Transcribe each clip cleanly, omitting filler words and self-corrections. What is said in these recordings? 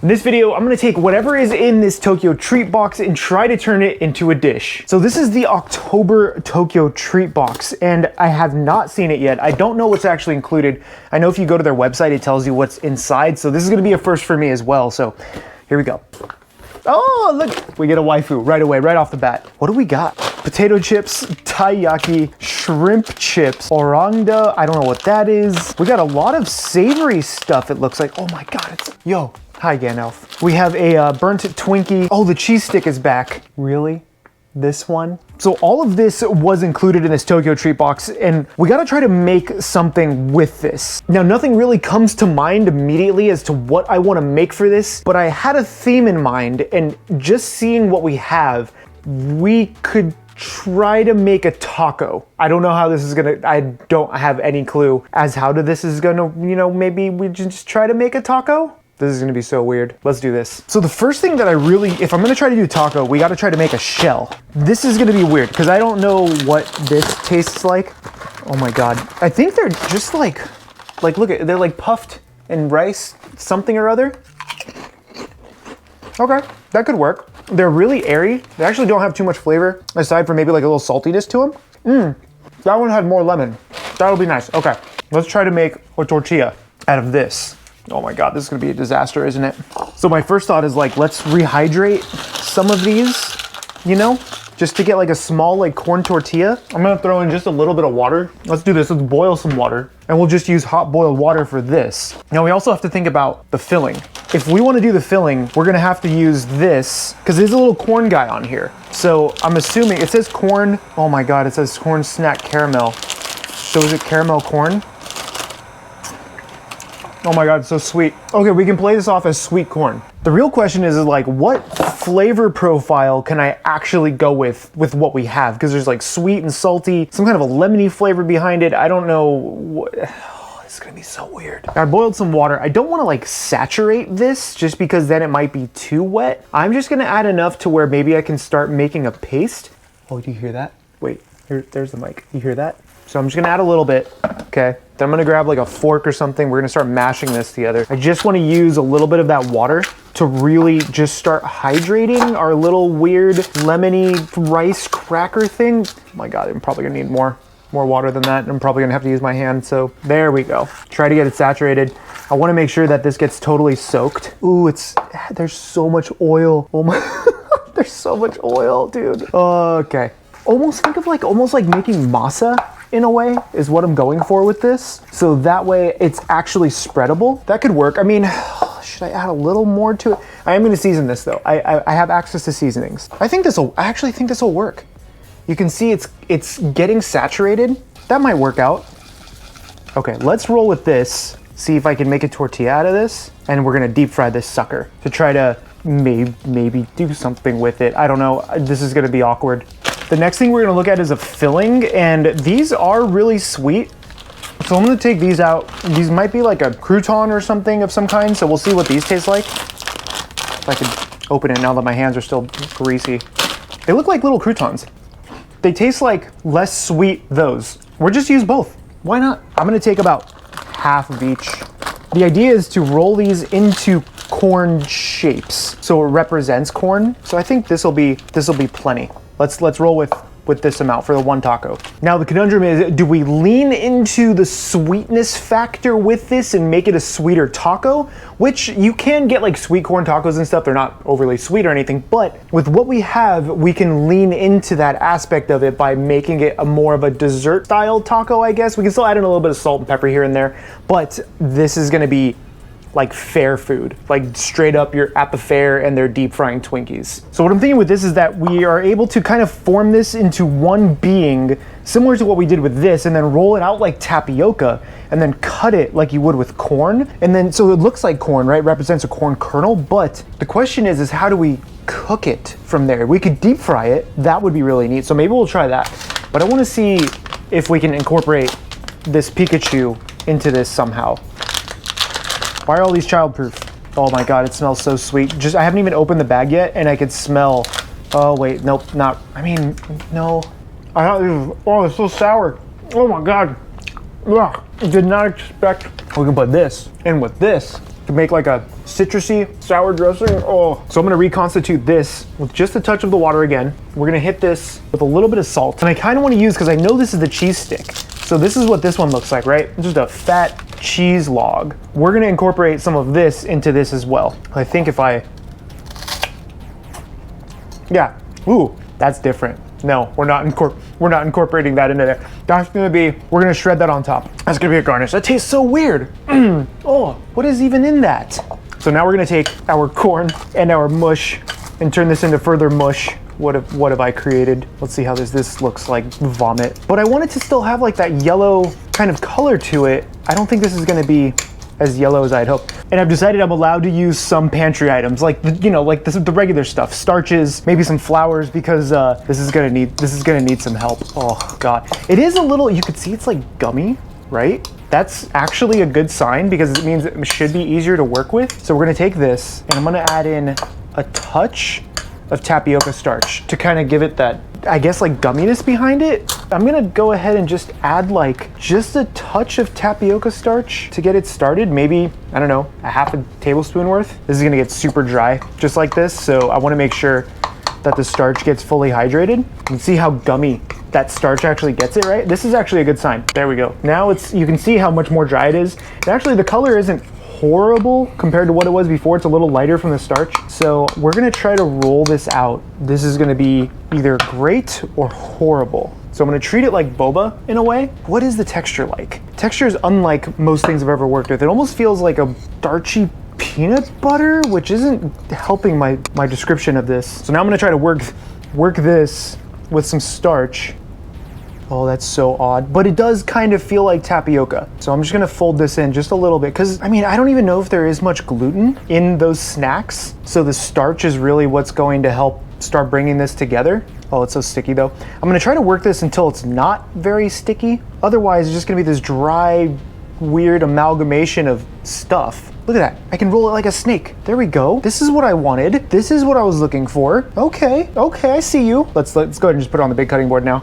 In this video, I'm gonna take whatever is in this Tokyo treat box and try to turn it into a dish. So this is the October Tokyo treat box, and I have not seen it yet. I don't know what's actually included. I know if you go to their website, it tells you what's inside. So this is gonna be a first for me as well. So here we go. Oh, look, we get a waifu right away, right off the bat. What do we got? Potato chips, taiyaki, shrimp chips, orangda, I don't know what that is. We got a lot of savory stuff, it looks like. Oh my God, yo. Hi, Ganelf. We have a burnt Twinkie. Oh, the cheese stick is back. Really? This one? So all of this was included in this Tokyo treat box, and we gotta try to make something with this. Now, nothing really comes to mind immediately as to what I wanna make for this, but I had a theme in mind, and just seeing what we have, we could try to make a taco. I don't know how this is gonna, I don't have any clue as how this is gonna, maybe we just try to make a taco? This is gonna be so weird. Let's do this. So the first thing that if I'm gonna try to do taco, we gotta try to make a shell. This is gonna be weird because I don't know what this tastes like. Oh my God. I think they're just like look at, they're like puffed in rice, something or other. Okay, that could work. They're really airy. They actually don't have too much flavor aside from maybe like a little saltiness to them. That one had more lemon. That'll be nice. Okay, let's try to make a tortilla out of this. Oh my God, this is gonna be a disaster, isn't it? So my first thought is like, let's rehydrate some of these, just to get like a small like corn tortilla. I'm gonna throw in just a little bit of water. Let's do this, let's boil some water. And we'll just use hot boiled water for this. Now we also have to think about the filling. If we wanna do the filling, we're gonna have to use this, because there's a little corn guy on here. So I'm assuming, it says corn, oh my God, it says corn snack caramel. So is it caramel corn? Oh my God, it's so sweet. Okay, we can play this off as sweet corn. The real question is like, what flavor profile can I actually go with what we have? Because there's like sweet and salty, some kind of a lemony flavor behind it. I don't know what, this is gonna be so weird. I boiled some water. I don't wanna like saturate this just because then it might be too wet. I'm just gonna add enough to where maybe I can start making a paste. Oh, do you hear that? Wait, there's the mic. You hear that? So I'm just gonna add a little bit, okay? Then I'm gonna grab like a fork or something. We're gonna start mashing this together. I just wanna use a little bit of that water to really just start hydrating our little weird lemony rice cracker thing. Oh my God, I'm probably gonna need more water than that. I'm probably gonna have to use my hand, so there we go. Try to get it saturated. I wanna make sure that this gets totally soaked. Ooh, there's so much oil. Oh my, there's so much oil, dude. Okay. Think of almost like making masa in a way is what I'm going for with this. So that way it's actually spreadable. That could work. I mean, should I add a little more to it? I am gonna season this though. I have access to seasonings. I actually think this will work. You can see it's getting saturated. That might work out. Okay, let's roll with this. See if I can make a tortilla out of this. And we're gonna deep fry this sucker to try to maybe do something with it. I don't know, this is gonna be awkward. The next thing we're gonna look at is a filling, and these are really sweet. So I'm gonna take these out. These might be like a crouton or something of some kind, so we'll see what these taste like. If I can open it now that my hands are still greasy. They look like little croutons. They taste like less sweet those. We'll just use both. Why not? I'm gonna take about half of each. The idea is to roll these into corn shapes, so it represents corn. So I think this'll be plenty. Let's roll with this amount for the one taco. Now the conundrum is, do we lean into the sweetness factor with this and make it a sweeter taco? Which you can get like sweet corn tacos and stuff. They're not overly sweet or anything, but with what we have, we can lean into that aspect of it by making it a more of a dessert style taco, I guess. We can still add in a little bit of salt and pepper here and there, but this is gonna be like fair food, like straight up you're at the fair and they're deep frying Twinkies. So what I'm thinking with this is that we are able to kind of form this into one being, similar to what we did with this, and then roll it out like tapioca, and then cut it like you would with corn. And then, so it looks like corn, right? Represents a corn kernel, but the question is how do we cook it from there? We could deep fry it, that would be really neat. So maybe we'll try that. But I wanna see if we can incorporate this Pikachu into this somehow. Why are all these childproof? Oh my God, it smells so sweet. I haven't even opened the bag yet and I could smell, oh wait, nope, not, I mean, no. Oh, it's so sour. Oh my God. Ugh, I did not expect. We can put this in with this. to make like a citrusy sour dressing. Oh, so I'm gonna reconstitute this with just a touch of the water again. We're gonna hit this with a little bit of salt. And I kind of want to use, because I know this is the cheese stick. So this is what this one looks like, right? Just a fat cheese log. We're gonna incorporate some of this into this as well. I think if I, yeah, ooh, that's different. No, we're not incorporating that into there. That's gonna be, we're gonna shred that on top. That's gonna be a garnish. That tastes so weird. Oh, what is even in that? So now we're gonna take our corn and our mush and turn this into further mush. What have I created? Let's see how this looks like vomit. But I want it to still have like that yellow kind of color to it. I don't think this is gonna be as yellow as I'd hope. And I've decided I'm allowed to use some pantry items, like like the regular stuff, starches, maybe some flours, because this is gonna need some help. Oh God, it is a little. You could see it's like gummy, right? That's actually a good sign because it means it should be easier to work with. So we're gonna take this and I'm gonna add in a touch of tapioca starch to kind of give it that, I guess, like gumminess behind it. I'm gonna go ahead and just add like just a touch of tapioca starch to get it started. Maybe, I don't know, a half a tablespoon worth. This is gonna get super dry just like this. So I wanna make sure that the starch gets fully hydrated. You can see how gummy that starch actually gets it, right? This is actually a good sign. There we go. Now you can see how much more dry it is. And actually the color isn't horrible compared to what it was before. It's a little lighter from the starch. So we're gonna try to roll this out. This is gonna be either great or horrible. So I'm gonna treat it like boba in a way. What is the texture like? Texture is unlike most things I've ever worked with. It almost feels like a starchy peanut butter, which isn't helping my description of this. So now I'm gonna try to work this with some starch. Oh, that's so odd. But it does kind of feel like tapioca. So I'm just gonna fold this in just a little bit, because I mean, I don't even know if there is much gluten in those snacks. So the starch is really what's going to help start bringing this together. Oh, it's so sticky though. I'm gonna try to work this until it's not very sticky. Otherwise, it's just gonna be this dry, weird amalgamation of stuff. Look at that, I can roll it like a snake. There we go. This is what I wanted. This is what I was looking for. Okay, I see you. Let's go ahead and just put it on the big cutting board now.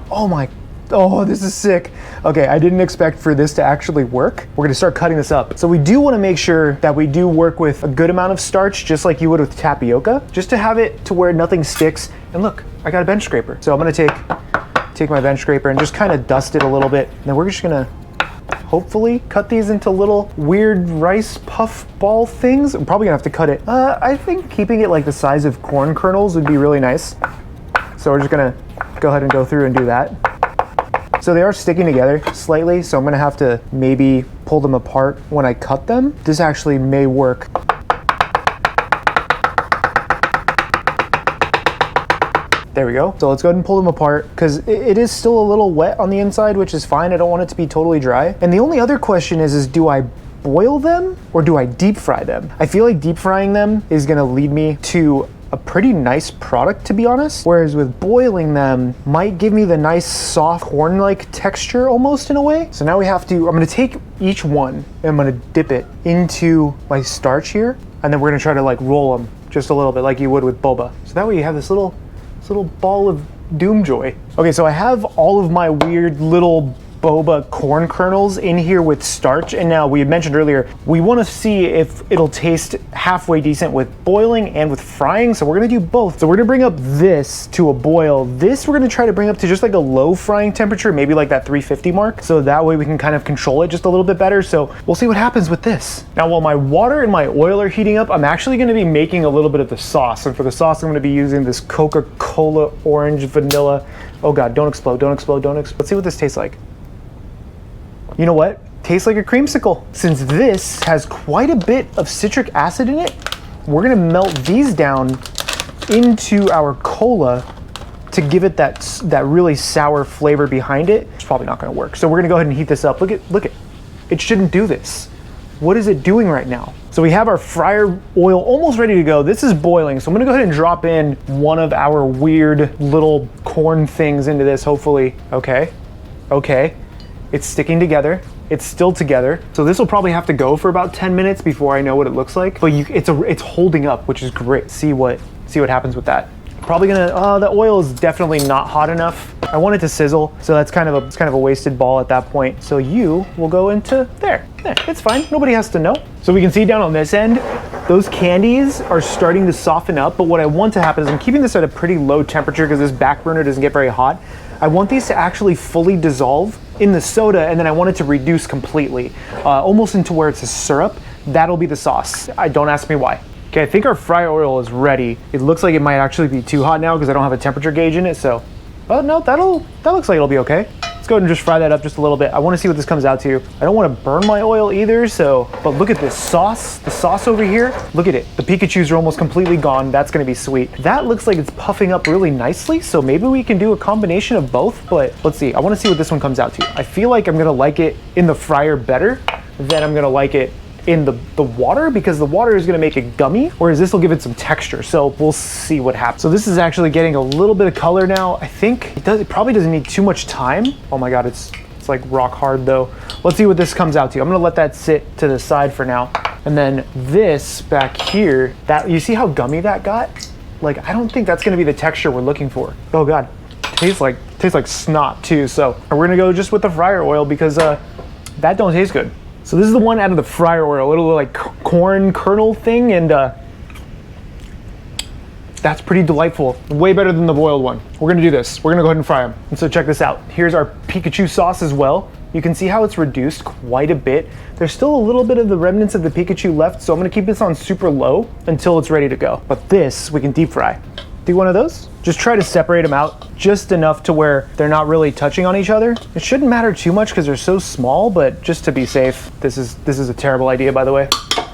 Oh, this is sick. Okay, I didn't expect for this to actually work. We're gonna start cutting this up. So we do wanna make sure that we do work with a good amount of starch, just like you would with tapioca, just to have it to where nothing sticks. And look, I got a bench scraper. So I'm gonna take my bench scraper and just kind of dust it a little bit. And then we're just gonna hopefully cut these into little weird rice puff ball things. I'm probably gonna have to cut it. I think keeping it like the size of corn kernels would be really nice. So we're just gonna go ahead and go through and do that. So they are sticking together slightly, so I'm gonna have to maybe pull them apart when I cut them. This actually may work. There we go. So let's go ahead and pull them apart, because it is still a little wet on the inside, which is fine. I don't want it to be totally dry. And the only other question is do I boil them or do I deep fry them? I feel like deep frying them is gonna lead me to a pretty nice product, to be honest. Whereas with boiling them might give me the nice soft corn-like texture almost in a way. So now I'm gonna take each one and I'm gonna dip it into my starch here. And then we're gonna try to like roll them just a little bit like you would with boba. So that way you have this little ball of doom joy. Okay, so I have all of my weird little boba corn kernels in here with starch, and now we had mentioned earlier we want to see if it'll taste halfway decent with boiling and with frying, so we're going to do both. So we're going to bring up this to a boil. This we're going to try to bring up to just like a low frying temperature, maybe like that 350 mark, so that way we can kind of control it just a little bit better. So we'll see what happens with this. Now while my water and my oil are heating up, I'm actually going to be making a little bit of the sauce, and for the sauce I'm going to be using this Coca-Cola orange vanilla. Oh god, don't explode. Let's see what this tastes like. You know what? Tastes like a creamsicle. Since this has quite a bit of citric acid in it, we're gonna melt these down into our cola to give it that really sour flavor behind it. It's probably not gonna work. So we're gonna go ahead and heat this up. Look at, it shouldn't do this. What is it doing right now? So we have our fryer oil almost ready to go. This is boiling, so I'm gonna go ahead and drop in one of our weird little corn things into this, hopefully. Okay. It's sticking together. It's still together. So this will probably have to go for about 10 minutes before I know what it looks like. But it's holding up, which is great. See what happens with that. Probably gonna, the oil is definitely not hot enough. I want it to sizzle, so that's kind of a wasted ball at that point. So you will go into there. It's fine, nobody has to know. So we can see down on this end, those candies are starting to soften up, but what I want to happen is I'm keeping this at a pretty low temperature because this back burner doesn't get very hot. I want these to actually fully dissolve in the soda, and then I want it to reduce completely, almost into where it's a syrup. That'll be the sauce. Don't ask me why. Okay, I think our fry oil is ready. It looks like it might actually be too hot now because I don't have a temperature gauge in it, so. Oh no, that looks like it'll be okay. Let's go ahead and just fry that up just a little bit. I want to see what this comes out to. I don't want to burn my oil either, so, but look at this sauce, the sauce over here. Look at it. The Pikachus are almost completely gone. That's going to be sweet. That looks like it's puffing up really nicely, so maybe we can do a combination of both, but let's see. I want to see what this one comes out to. I feel like I'm going to like it in the fryer better than I'm going to like it in the water, because the water is going to make it gummy, whereas this will give it some texture. So we'll see what happens. So this is actually getting a little bit of color now. I think it probably doesn't need too much time. Oh my god, it's like rock hard though. Let's see what this comes out to. I'm going to let that sit to the side for now. And then this back here, that you see how gummy that got? Like, I don't think that's going to be the texture we're looking for. Oh god, tastes like snot too. So we're going to go just with the fryer oil because that don't taste good. So this is the one out of the fryer oil, a little like corn kernel thing, and that's pretty delightful. Way better than the boiled one. We're gonna do this. We're gonna go ahead and fry them. And so check this out. Here's our Pikachu sauce as well. You can see how it's reduced quite a bit. There's still a little bit of the remnants of the Pikachu left, so I'm gonna keep this on super low until it's ready to go. But this, we can deep fry. Do one of those? Just try to separate them out just enough to where they're not really touching on each other. It shouldn't matter too much because they're so small, but just to be safe, this is a terrible idea, by the way.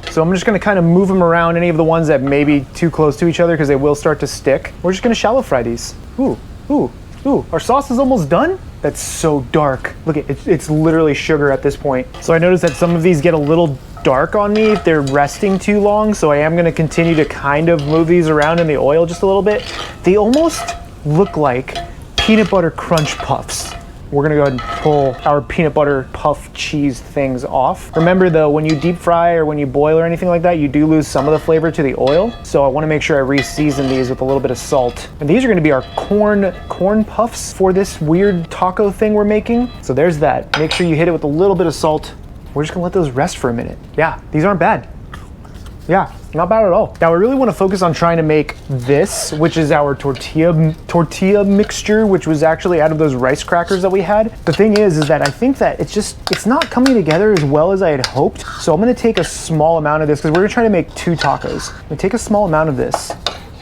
So I'm just gonna kind of move them around, any of the ones that may be too close to each other because they will start to stick. We're just gonna shallow fry these. Ooh, ooh, ooh, our sauce is almost done? That's so dark. Look, it's literally sugar at this point. So I noticed that some of these get a little dark on me if they're resting too long, so I am going to continue to kind of move these around in the oil just a little bit. They almost look like peanut butter crunch puffs. We're going to go ahead and pull our peanut butter puff cheese things off. Remember though, when you deep fry or when you boil or anything like that, you do lose some of the flavor to the oil, so I want to make sure I re-season these with a little bit of salt. And these are going to be our corn puffs for this weird taco thing we're making. So there's that. Make sure you hit it with a little bit of salt. We're just gonna let those rest for a minute. Yeah, these aren't bad. Yeah, not bad at all. Now I really want to focus on trying to make this, which is our tortilla mixture, which was actually out of those rice crackers that we had. The thing is that I think that it's not coming together as well as I had hoped. So I'm gonna take a small amount of this because we're gonna try to make 2 tacos. I'm gonna take a small amount of this.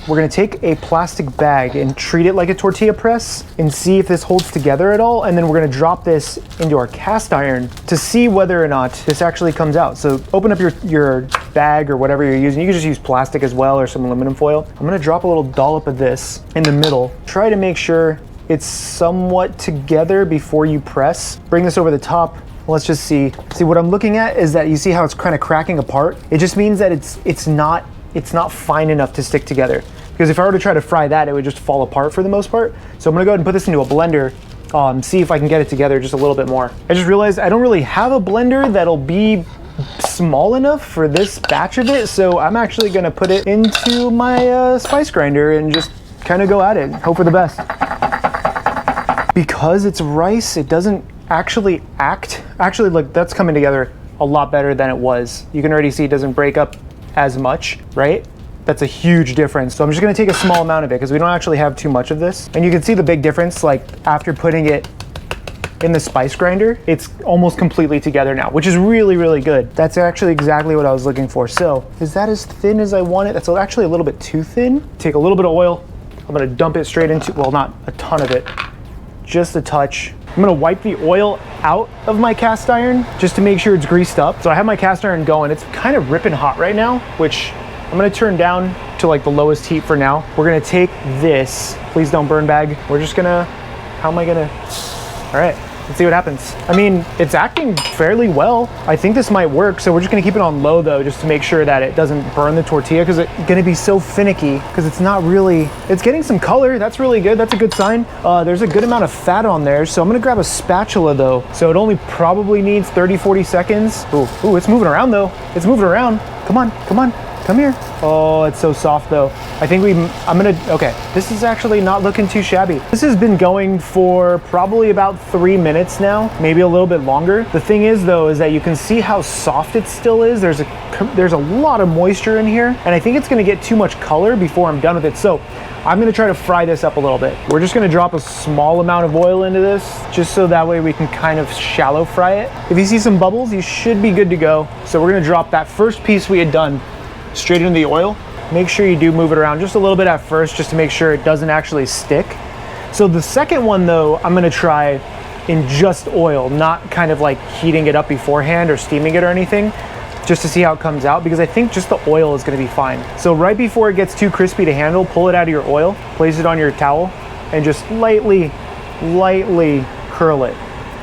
We're gonna take a plastic bag and treat it like a tortilla press and see if this holds together at all. And then we're gonna drop this into our cast iron to see whether or not this actually comes out. So open up your bag or whatever you're using. You can just use plastic as well or some aluminum foil. I'm gonna drop a little dollop of this in the middle. Try to make sure it's somewhat together before you press. Bring this over the top. Let's just see. See, what I'm looking at is that you see how it's kind of cracking apart? It just means that it's not fine enough to stick together. Because if I were to try to fry that, it would just fall apart for the most part. So I'm gonna go ahead and put this into a blender, see if I can get it together just a little bit more. I just realized I don't really have a blender that'll be small enough for this batch of it, so I'm actually gonna put it into my spice grinder and just kind of go at it, hope for the best. Because it's rice, it doesn't actually like that's coming together a lot better than it was. You can already see it doesn't break up as much, right? That's a huge difference. So I'm just gonna take a small amount of it because we don't actually have too much of this. And you can see the big difference, like after putting it in the spice grinder, it's almost completely together now, which is really, really good. That's actually exactly what I was looking for. So is that as thin as I want it? That's actually a little bit too thin. Take a little bit of oil. I'm gonna dump it straight into, well, not a ton of it, just a touch. I'm gonna wipe the oil out of my cast iron just to make sure it's greased up. So I have my cast iron going. It's kind of ripping hot right now, which I'm gonna turn down to like the lowest heat for now. We're gonna take this, please don't burn bag. We're just gonna, all right, let's see what happens. I mean, it's acting fairly well. I think this might work, so we're just gonna keep it on low though, just to make sure that it doesn't burn the tortilla, because it's gonna be so finicky, because it's not really, it's getting some color. That's really good, that's a good sign. There's a good amount of fat on there, so I'm gonna grab a spatula though. So it only probably needs 30, 40 seconds. Ooh, it's moving around though. It's moving around. Come on, come on. Come here. Oh, it's so soft though. Okay, this is actually not looking too shabby. This has been going for probably about 3 minutes now, maybe a little bit longer. The thing is though, is that you can see how soft it still is. There's a lot of moisture in here, and I think it's gonna get too much color before I'm done with it. So I'm gonna try to fry this up a little bit. We're just gonna drop a small amount of oil into this, just so that way we can kind of shallow fry it. If you see some bubbles, you should be good to go. So we're gonna drop that first piece we had done straight into the oil. Make sure you do move it around just a little bit at first, just to make sure it doesn't actually stick. So the second one though, I'm gonna try in just oil, not kind of like heating it up beforehand or steaming it or anything, just to see how it comes out, because I think just the oil is gonna be fine. So right before it gets too crispy to handle, pull it out of your oil, place it on your towel, and just lightly curl it,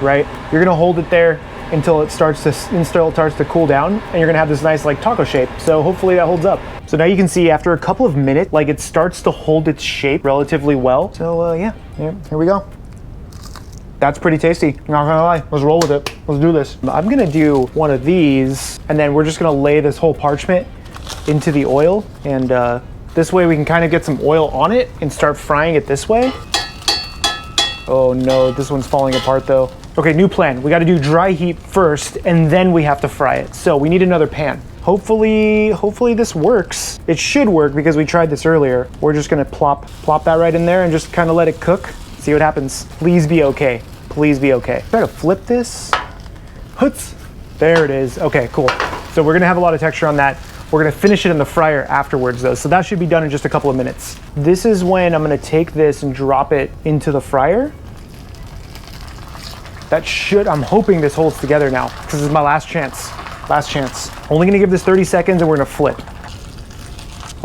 right? You're gonna hold it there until it starts to cool down, and you're gonna have this nice like taco shape. So hopefully that holds up. So now you can see after a couple of minutes, like it starts to hold its shape relatively well. So yeah, here we go. That's pretty tasty, not gonna lie. Let's roll with it. Let's do this. I'm gonna do one of these, and then we're just gonna lay this whole parchment into the oil, and this way we can kind of get some oil on it and start frying it this way. Oh no, this one's falling apart though. Okay, new plan. We gotta do dry heat first, and then we have to fry it. So we need another pan. Hopefully this works. It should work because we tried this earlier. We're just gonna plop that right in there and just kind of let it cook. See what happens. Please be okay. Please be okay. Try to flip this. Hoots. There it is. Okay, cool. So we're gonna have a lot of texture on that. We're gonna finish it in the fryer afterwards though. So that should be done in just a couple of minutes. This is when I'm gonna take this and drop it into the fryer. I'm hoping this holds together now, because this is my last chance. Last chance. Only gonna give this 30 seconds and we're gonna flip.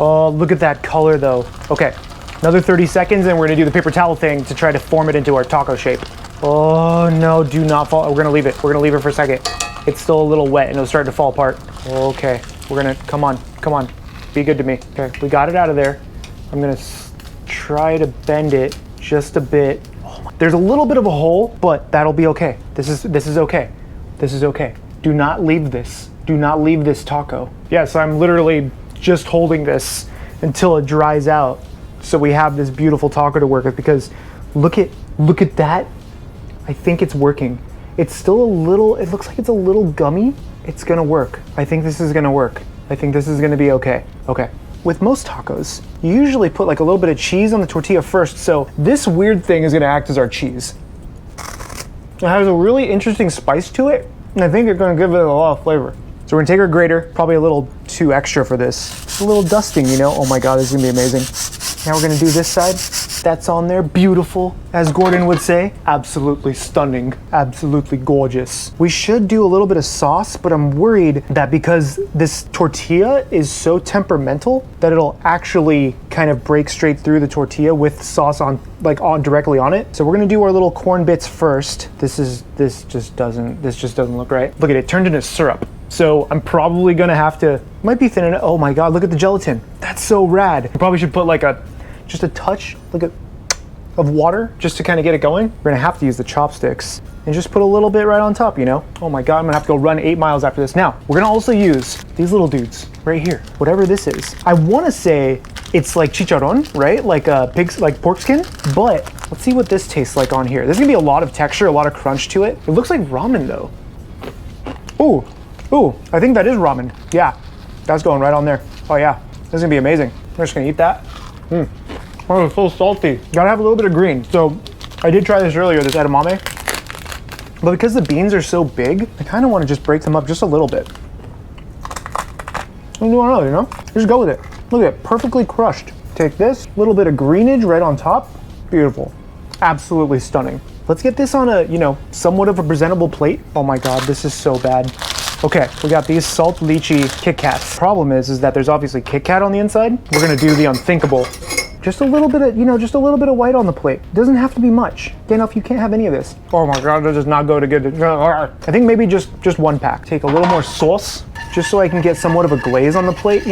Oh, look at that color though. Okay, another 30 seconds and we're gonna do the paper towel thing to try to form it into our taco shape. Oh no, do not fall. We're gonna leave it. We're gonna leave it for a second. It's still a little wet and it'll start to fall apart. Okay, we're gonna, come on. Be good to me. Okay, we got it out of there. I'm gonna try to bend it just a bit. There's a little bit of a hole, but that'll be okay. This is okay. This is okay. Do not leave this. Do not leave this taco. Yes, I'm literally just holding this until it dries out, so we have this beautiful taco to work with, because look at that. I think it's working. It's still it looks like it's a little gummy. It's gonna work. I think this is gonna work. I think this is gonna be okay. Okay. With most tacos, you usually put like a little bit of cheese on the tortilla first, so this weird thing is gonna act as our cheese. It has a really interesting spice to it, and I think it's gonna give it a lot of flavor. So we're gonna take our grater, probably a little too extra for this. Just a little dusting, you know? Oh my God, this is gonna be amazing. Now we're gonna do this side. That's on there, beautiful, as Gordon would say. Absolutely stunning, absolutely gorgeous. We should do a little bit of sauce, but I'm worried that because this tortilla is so temperamental that it'll actually kind of break straight through the tortilla with sauce directly on it. So we're gonna do our little corn bits first. This just doesn't look right. Look at it, turned into syrup. So I'm probably gonna have to, might be thin enough. Oh my God, look at the gelatin. That's so rad. I probably should put like just a touch, of water just to kind of get it going. We're gonna have to use the chopsticks and just put a little bit right on top, you know? Oh my God, I'm gonna have to go run 8 miles after this. Now, we're gonna also use these little dudes right here, whatever this is. I wanna say it's like chicharron, right? Like pork skin, but let's see what this tastes like on here. There's gonna be a lot of texture, a lot of crunch to it. It looks like ramen though. Ooh, I think that is ramen. Yeah, that's going right on there. Oh yeah, this is gonna be amazing. I'm just gonna eat that. Oh, it's so salty. Gotta have a little bit of green. So I did try this earlier, this epitome, but because the beans are so big, I kind of want to just break them up just a little bit. I don't know, you know? Just go with it. Look at it, perfectly crushed. Take this, little bit of greenage right on top. Beautiful, absolutely stunning. Let's get this on a, somewhat of a presentable plate. Oh my God, this is so bad. Okay, we got these salt lychee Kit Kats. Problem is that there's obviously Kit Kat on the inside. We're gonna do the unthinkable. Just a little bit of, just a little bit of white on the plate. Doesn't have to be much. Danoff, you can't have any of this. Oh my God, that does not go to good. I think maybe just one pack. Take a little more sauce, just so I can get somewhat of a glaze on the plate,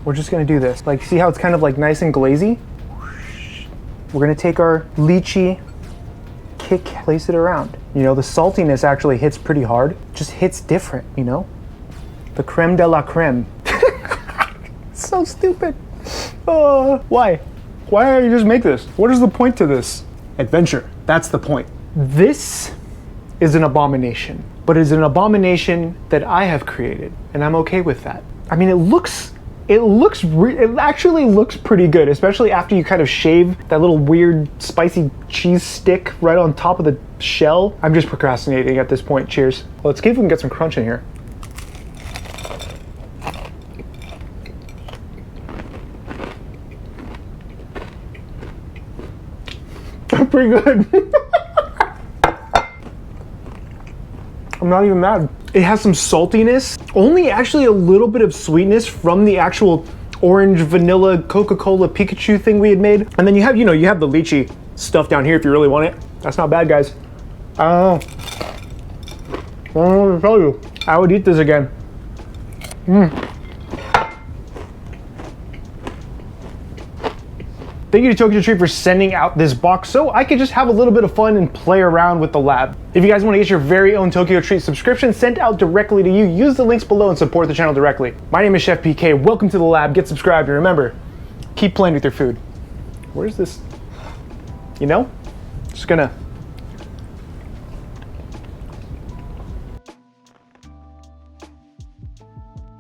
We're just gonna do this. Like, see how it's kind of like nice and glazy? We're gonna take our lychee Kit Kat, place it around. The saltiness actually hits pretty hard. Just hits different, The creme de la creme. so stupid. Why? Why don't you just make this? What is the point to this? Adventure. That's the point. This is an abomination, but it's an abomination that I have created, and I'm okay with that. I mean, it actually looks pretty good, especially after you kind of shave that little weird spicy cheese stick right on top of the shell. I'm just procrastinating at this point. Cheers. Let's see if we can get some crunch in here. Pretty good. I'm not even mad. It has some saltiness, only actually a little bit of sweetness from the actual orange vanilla Coca-Cola Pikachu thing we had made. And then you have, you have the lychee stuff down here if you really want it. That's not bad, guys. I don't know what to tell you. I would eat this again. Thank you to Tokyo Treat for sending out this box so I could just have a little bit of fun and play around with the lab. If you guys want to get your very own Tokyo Treat subscription sent out directly to you, use the links below and support the channel directly. My name is Chef PK. Welcome to the lab. Get subscribed and remember, keep playing with your food. Where's this? Just gonna